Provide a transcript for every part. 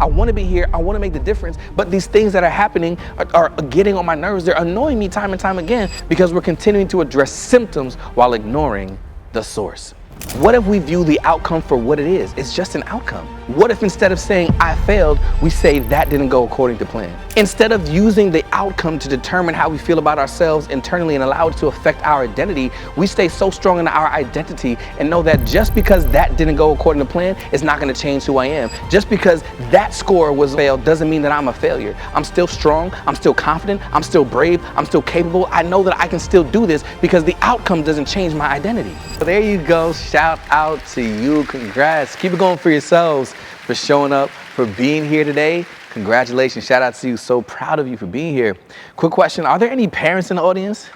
want to be here. I want to make the difference. But these things that are happening are getting on my nerves. They're annoying me time and time again because we're continuing to address symptoms while ignoring the source. What if we view the outcome for what it is? It's just an outcome. What if instead of saying I failed, we say that didn't go according to plan? Instead of using the outcome to determine how we feel about ourselves internally and allow it to affect our identity, we stay so strong in our identity and know that just because that didn't go according to plan, it's not going to change who I am. Just because that score was failed doesn't mean that I'm a failure. I'm still strong. I'm still confident. I'm still brave. I'm still capable. I know that I can still do this because the outcome doesn't change my identity. So there you go. Shout out to you. Congrats. Keep it going for yourselves, for showing up, for being here today. Congratulations. Shout out to you. So proud of you for being here. Quick question. Are there any parents in the audience?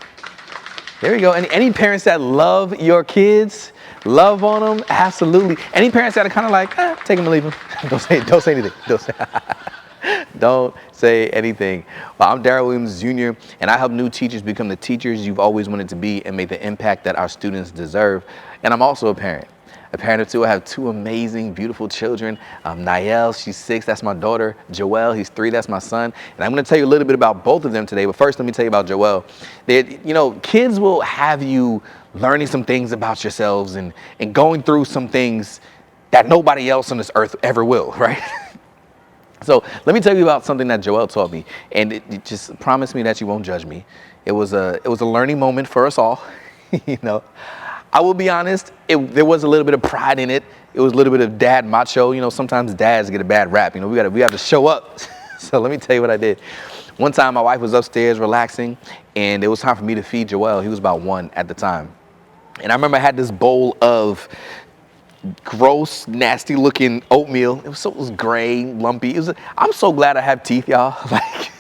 There we go. Any parents that love your kids? Love on them? Absolutely. Any parents that are kind of like, take them and leave them? Don't say anything. Don't say anything. Well, I'm Daryl Williams Jr., and I help new teachers become the teachers you've always wanted to be and make the impact that our students deserve. And I'm also a parent of two. I have two amazing, beautiful children. Niall, she's 6, that's my daughter. Joel, he's 3, that's my son. And I'm gonna tell you a little bit about both of them today, but first let me tell you about Joel. Kids will have you learning some things about yourselves and going through some things that nobody else on this earth ever will, right? So let me tell you about something that Joel taught me, and it just promise me that you won't judge me. It was a learning moment for us all. I will be honest, there was a little bit of pride in it. It was a little bit of dad macho. Sometimes dads get a bad rap. We have to show up. So let me tell you what I did. One time my wife was upstairs relaxing, and it was time for me to feed Joel. He was about 1 at the time. And I remember I had this bowl of gross, nasty looking oatmeal. It was gray, lumpy. I'm so glad I have teeth, y'all. Like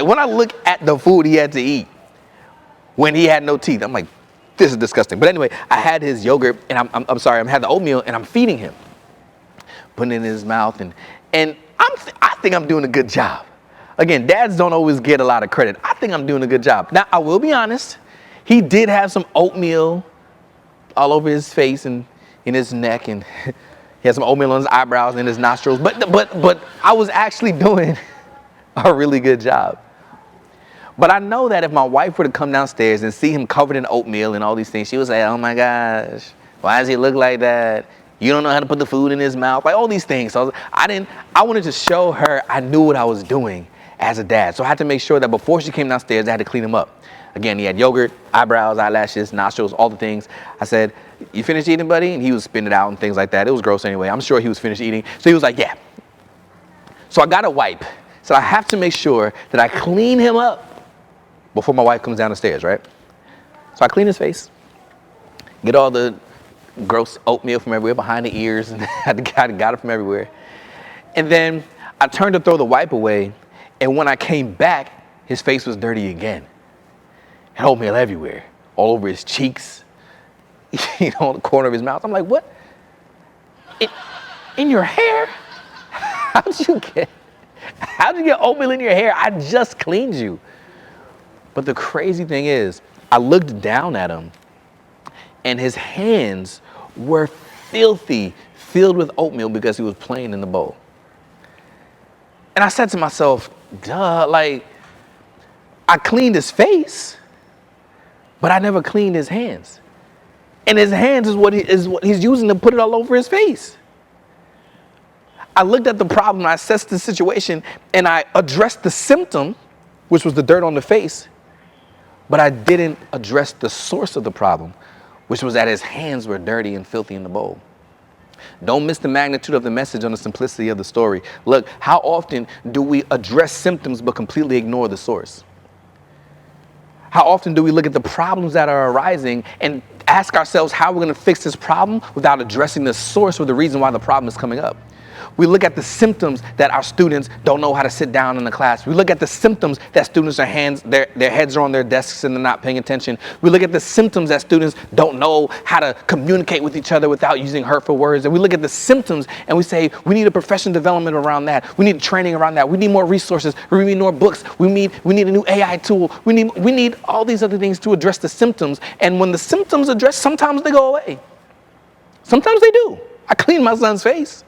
when I look at the food he had to eat when he had no teeth, I'm like, this is disgusting. But anyway, I had his yogurt, and I had the oatmeal, and I'm feeding him, putting it in his mouth, and I think I'm doing a good job. Again, dads don't always get a lot of credit. I think I'm doing a good job. Now, I will be honest, he did have some oatmeal all over his face and in his neck, and he had some oatmeal on his eyebrows and his nostrils, but I was actually doing a really good job. But I know that if my wife were to come downstairs and see him covered in oatmeal and all these things, she would say, oh my gosh, why does he look like that? You don't know how to put the food in his mouth, like all these things. So I wanted to show her I knew what I was doing as a dad. So I had to make sure that before she came downstairs, I had to clean him up. Again, he had yogurt, eyebrows, eyelashes, nostrils, all the things. I said, you finished eating, buddy? And he was spitting it out and things like that. It was gross anyway. I'm sure he was finished eating. So he was like, yeah. So I got a wipe. So I have to make sure that I clean him up before my wife comes down the stairs, right? So I clean his face, get all the gross oatmeal from everywhere, behind the ears, and I got it from everywhere. And then I turned to throw the wipe away, and when I came back, his face was dirty again. And oatmeal everywhere, all over his cheeks, on the corner of his mouth. I'm like, what? In your hair? How'd you get oatmeal in your hair? I just cleaned you. But the crazy thing is, I looked down at him, and his hands were filthy, filled with oatmeal because he was playing in the bowl. And I said to myself, duh, like, I cleaned his face, but I never cleaned his hands. And his hands is what he's using to put it all over his face. I looked at the problem, I assessed the situation, and I addressed the symptom, which was the dirt on the face, but I didn't address the source of the problem, which was that his hands were dirty and filthy in the bowl. Don't miss the magnitude of the message on the simplicity of the story. Look, how often do we address symptoms but completely ignore the source? How often do we look at the problems that are arising and ask ourselves how we're going to fix this problem without addressing the source or the reason why the problem is coming up? We look at the symptoms that our students don't know how to sit down in the class. We look at the symptoms that students their heads are on their desks and they're not paying attention. We look at the symptoms that students don't know how to communicate with each other without using hurtful words. And we look at the symptoms and we say, we need a professional development around that. We need training around that. We need more resources. We need more books. We need a new AI tool. We need all these other things to address the symptoms. And when the symptoms address, sometimes they go away. Sometimes they do. I cleaned my son's face.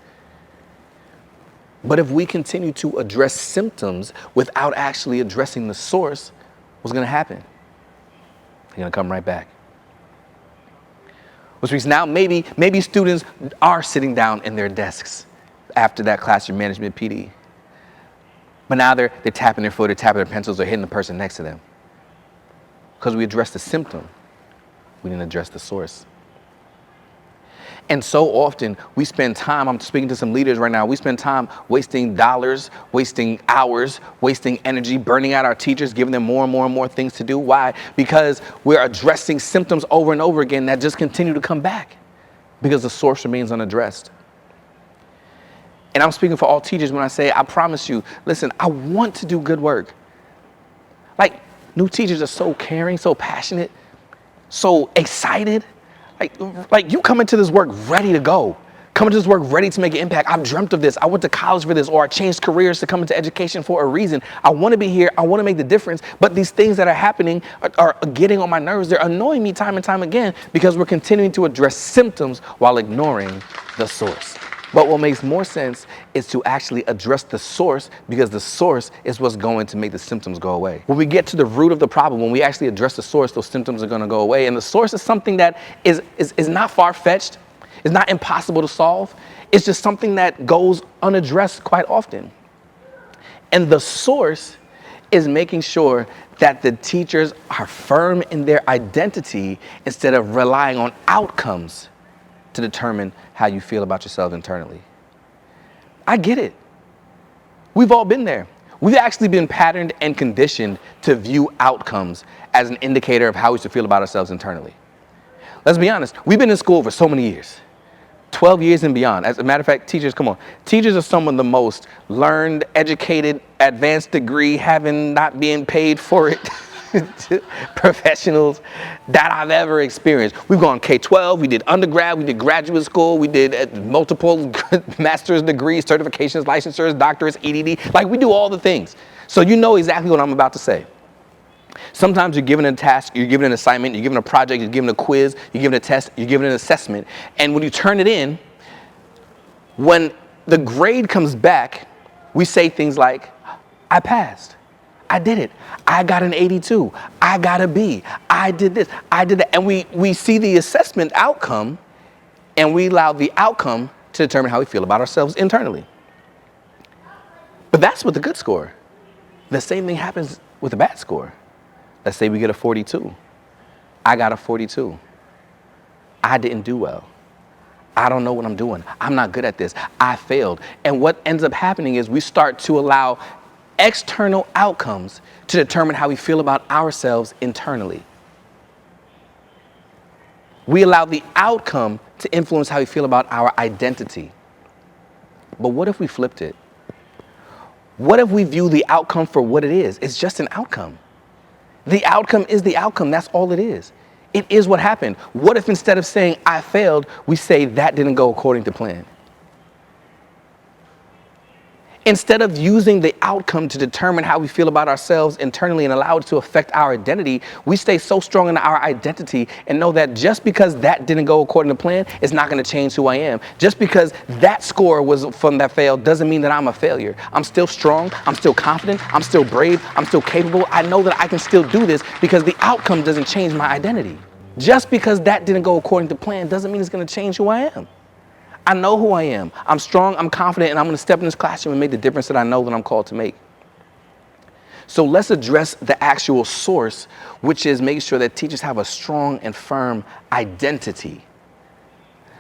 But if we continue to address symptoms without actually addressing the source, what's going to happen? They're going to come right back. Which means now maybe students are sitting down in their desks after that classroom management PD. But now they're tapping their foot, they're tapping their pencils, or hitting the person next to them. Because we addressed the symptom, we didn't address the source. And so often we spend time, I'm speaking to some leaders right now, we spend time wasting dollars, wasting hours, wasting energy, burning out our teachers, giving them more and more and more things to do. Why? Because we're addressing symptoms over and over again that just continue to come back because the source remains unaddressed. And I'm speaking for all teachers when I say, I promise you, listen, I want to do good work. Like, new teachers are so caring, so passionate, so excited. Like you come into this work ready to go. Come into this work ready to make an impact. I've dreamt of this. I went to college for this, or I changed careers to come into education for a reason. I want to be here. I want to make the difference. But these things that are happening are getting on my nerves. They're annoying me time and time again because we're continuing to address symptoms while ignoring the source. But what makes more sense is to actually address the source, because the source is what's going to make the symptoms go away. When we get to the root of the problem, when we actually address the source, those symptoms are going to go away. And the source is something that is not far-fetched. It's not impossible to solve. It's just something that goes unaddressed quite often. And the source is making sure that the teachers are firm in their identity instead of relying on outcomes to determine how you feel about yourself internally. I get it. We've all been there. We've actually been patterned and conditioned to view outcomes as an indicator of how we should feel about ourselves internally. Let's be honest. We've been in school for so many years, 12 years and beyond. As a matter of fact, teachers, come on. Teachers are some of the most learned, educated, advanced degree, having not being paid for it, professionals that I've ever experienced. We've gone K-12, we did undergrad, we did graduate school, we did multiple master's degrees, certifications, licensures, doctorates, EDD. Like, we do all the things. So you know exactly what I'm about to say. Sometimes you're given a task, you're given an assignment, you're given a project, you're given a quiz, you're given a test, you're given an assessment. And when you turn it in, when the grade comes back, we say things like, I passed. I did it. I got an 82. I got a B. I did this. I did that. And we see the assessment outcome, and we allow the outcome to determine how we feel about ourselves internally. But that's with the good score. The same thing happens with a bad score. Let's say we get a 42. I got a 42. I didn't do well. I don't know what I'm doing. I'm not good at this. I failed. And what ends up happening is we start to allow external outcomes to determine how we feel about ourselves internally. We allow the outcome to influence how we feel about our identity. But what if we flipped it? What if we view the outcome for what it is? It's just an outcome. The outcome is the outcome. That's all it is. It is what happened. What if instead of saying I failed, we say that didn't go according to plan? Instead of using the outcome to determine how we feel about ourselves internally and allow it to affect our identity, we stay so strong in our identity and know that just because that didn't go according to plan, it's not going to change who I am. Just because that score was from that failed doesn't mean that I'm a failure. I'm still strong. I'm still confident. I'm still brave. I'm still capable. I know that I can still do this because the outcome doesn't change my identity. Just because that didn't go according to plan doesn't mean it's going to change who I am. I know who I am. I'm strong, I'm confident, and I'm going to step in this classroom and make the difference that I know that I'm called to make. So let's address the actual source, which is making sure that teachers have a strong and firm identity.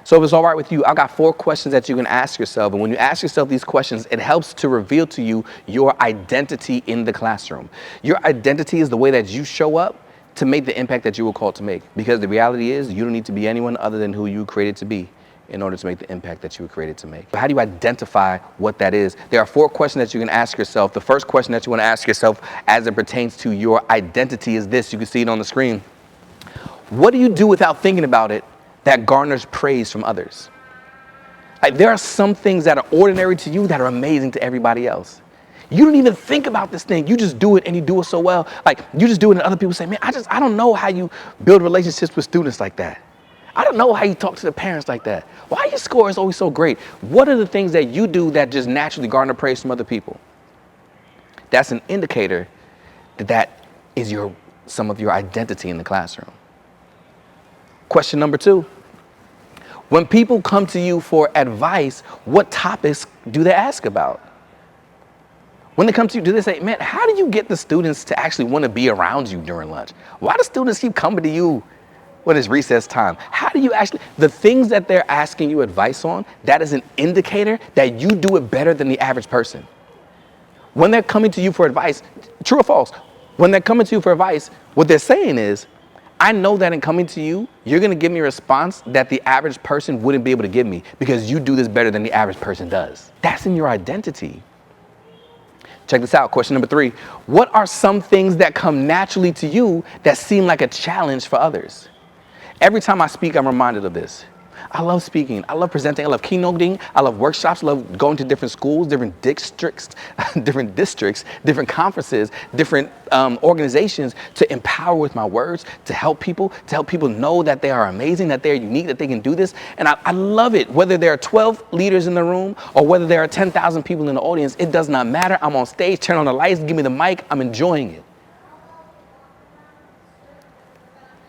So if it's all right with you, I've got 4 questions that you can ask yourself. And when you ask yourself these questions, it helps to reveal to you your identity in the classroom. Your identity is the way that you show up to make the impact that you were called to make. Because the reality is you don't need to be anyone other than who you were created to be in order to make the impact that you were created to make. But how do you identify what that is? There are 4 questions that you can ask yourself. The first question that you want to ask yourself as it pertains to your identity is this. You can see it on the screen. What do you do without thinking about it that garners praise from others? Like, there are some things that are ordinary to you that are amazing to everybody else. You don't even think about this thing. You just do it, and you do it so well. Like, you just do it and other people say, man, I don't know how you build relationships with students like that. I don't know how you talk to the parents like that. Why your score is always so great? What are the things that you do that just naturally garner praise from other people? That's an indicator that is some of your identity in the classroom. Question number 2. When people come to you for advice, what topics do they ask about? When they come to you, do they say, man, how do you get the students to actually want to be around you during lunch? Why do students keep coming to you when it's recess time? How do you actually, the things that they're asking you advice on, that is an indicator that you do it better than the average person. When they're coming to you for advice, true or false, when they're coming to you for advice, what they're saying is, I know that in coming to you, you're going to give me a response that the average person wouldn't be able to give me because you do this better than the average person does. That's in your identity. Check this out. Question number 3. What are some things that come naturally to you that seem like a challenge for others? Every time I speak, I'm reminded of this. I love speaking. I love presenting. I love keynoting. I love workshops. I love going to different schools, different districts, different conferences, different organizations to empower with my words, to help people know that they are amazing, that they're unique, that they can do this. And I love it. Whether there are 12 leaders in the room or whether there are 10,000 people in the audience, it does not matter. I'm on stage, turn on the lights, give me the mic. I'm enjoying it.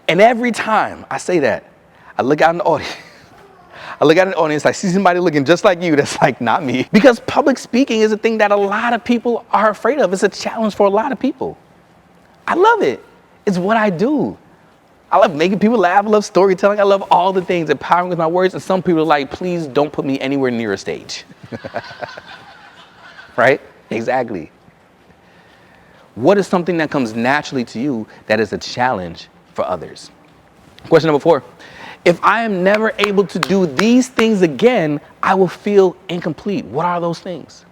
And every time I say that, I look out in the audience. I see somebody looking just like you that's like, not me. Because public speaking is a thing that a lot of people are afraid of. It's a challenge for a lot of people. I love it. It's what I do. I love making people laugh. I love storytelling. I love all the things, empowering with my words. And some people are like, please don't put me anywhere near a stage. Right? Exactly. What is something that comes naturally to you that is a challenge for others? Question number 4. If I am never able to do these things again, I will feel incomplete. What are those things?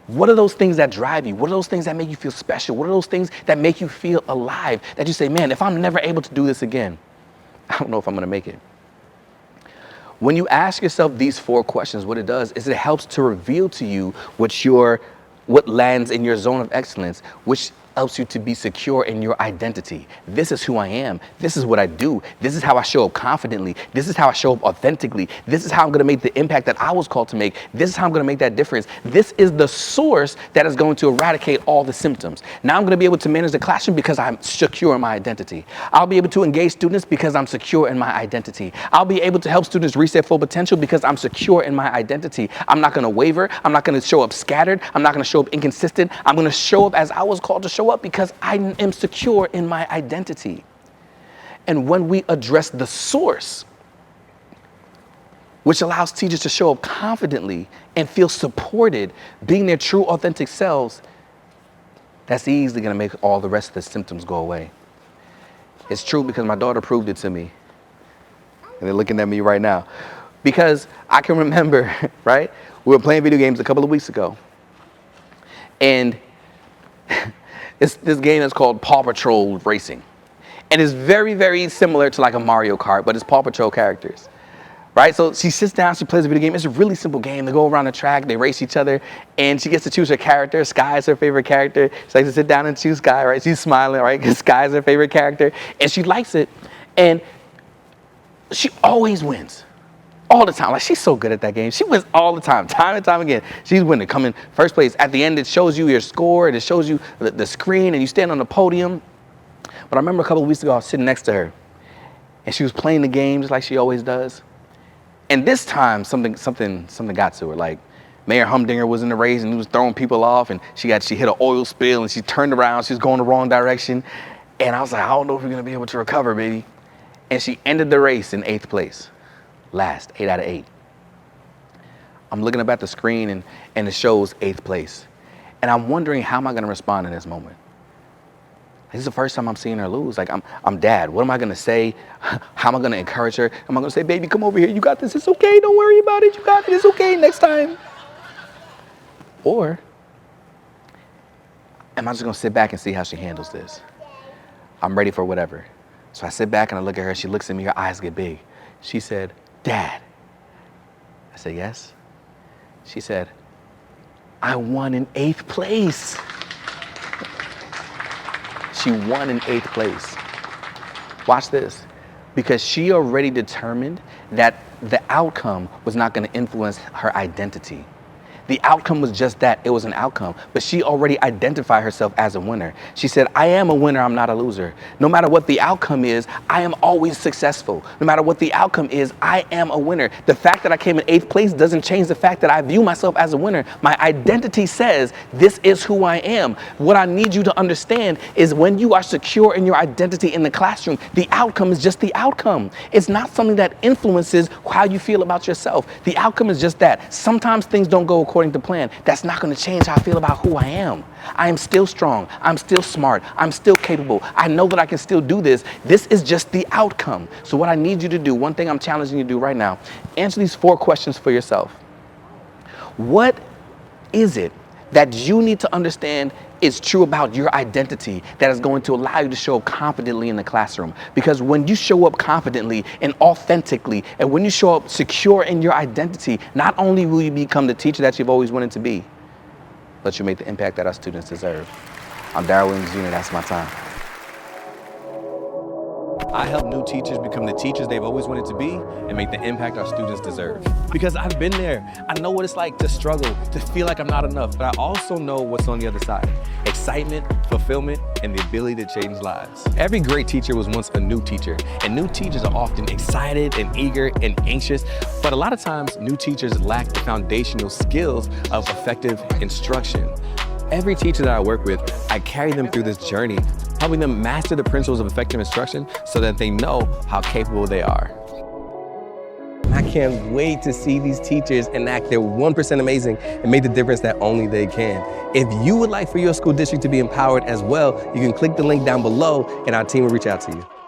What are those things that drive you? What are those things that make you feel special? What are those things that make you feel alive? That you say, man, if I'm never able to do this again, I don't know if I'm going to make it. When you ask yourself these 4 questions, what it does is it helps to reveal to you what lands in your zone of excellence, which helps you to be secure in your identity. This is who I am. This is what I do. This is how I show up confidently. This is how I show up authentically. This is how I'm going to make the impact that I was called to make. This is how I'm going to make that difference. This is the source that is going to eradicate all the symptoms. Now I'm going to be able to manage the classroom because I'm secure in my identity. I'll be able to engage students because I'm secure in my identity. I'll be able to help students reach their full potential because I'm secure in my identity. I'm not going to waver. I'm not going to show up scattered. I'm not going to show up inconsistent. I'm going to show up as I was called to show up because I am secure in my identity. And when we address the source, which allows teachers to show up confidently and feel supported, being their true authentic selves, that's easily going to make all the rest of the symptoms go away. It's true because my daughter proved it to me. And they're looking at me right now. Because I can remember, right? We were playing video games a couple of weeks ago. And it's this game is called Paw Patrol Racing. And it's very, very similar to like a Mario Kart, but it's Paw Patrol characters. Right? So she sits down, she plays a video game. It's a really simple game. They go around the track, they race each other, and she gets to choose her character. Sky is her favorite character. She likes to sit down and choose Sky, right? She's smiling, right? Because Sky is her favorite character. And she likes it. And she always wins. All the time. Like, she's so good at that game. She wins all the time and time again. She's winning, coming first place. At the end, it shows you your score, and it shows you the screen, and you stand on the podium. But I remember a couple of weeks ago, I was sitting next to her, and she was playing the game just like she always does. And this time, something got to her. Like, Mayor Humdinger was in the race, and he was throwing people off, and she hit an oil spill, and she turned around. She was going the wrong direction. And I was like, I don't know if we're going to be able to recover, baby. And she ended the race in 8th place. Last, 8 out of 8. I'm looking up at the screen and it shows 8th place. And I'm wondering, how am I going to respond in this moment? This is the first time I'm seeing her lose. Like, I'm dad. What am I going to say? How am I going to encourage her? Am I going to say, baby, come over here. You got this. It's okay. Don't worry about it. You got it. It's okay. Next time. Or am I just going to sit back and see how she handles this? I'm ready for whatever. So I sit back and I look at her. She looks at me. Her eyes get big. She said, Dad. I said, yes. She said, I won in 8th place. She won in 8th place. Watch this. Because she already determined that the outcome was not going to influence her identity. The outcome was just that, it was an outcome, but she already identified herself as a winner. She said, I am a winner, I'm not a loser. No matter what the outcome is, I am always successful. No matter what the outcome is, I am a winner. The fact that I came in 8th place doesn't change the fact that I view myself as a winner. My identity says this is who I am. What I need you to understand is when you are secure in your identity in the classroom, the outcome is just the outcome. It's not something that influences how you feel about yourself. The outcome is just that. Sometimes things don't go according to plan. That's not going to change how I feel about who I am. I am still strong. I'm still smart. I'm still capable. I know that I can still do this. This is just the outcome. So what I need you to do, one thing I'm challenging you to do right now, answer these 4 questions for yourself. What is it that you need to understand is true about your identity that is going to allow you to show up confidently in the classroom? Because when you show up confidently and authentically, and when you show up secure in your identity, not only will you become the teacher that you've always wanted to be, but you'll make the impact that our students deserve. I'm Daryl Williams Jr. That's my time. I help new teachers become the teachers they've always wanted to be and make the impact our students deserve. Because I've been there. I know what it's like to struggle, to feel like I'm not enough, but I also know what's on the other side. Excitement, fulfillment, and the ability to change lives. Every great teacher was once a new teacher, and new teachers are often excited and eager and anxious, but a lot of times new teachers lack the foundational skills of effective instruction. Every teacher that I work with, I carry them through this journey, helping them master the principles of effective instruction so that they know how capable they are. I can't wait to see these teachers enact their 1% amazing and make the difference that only they can. If you would like for your school district to be empowered as well, you can click the link down below and our team will reach out to you.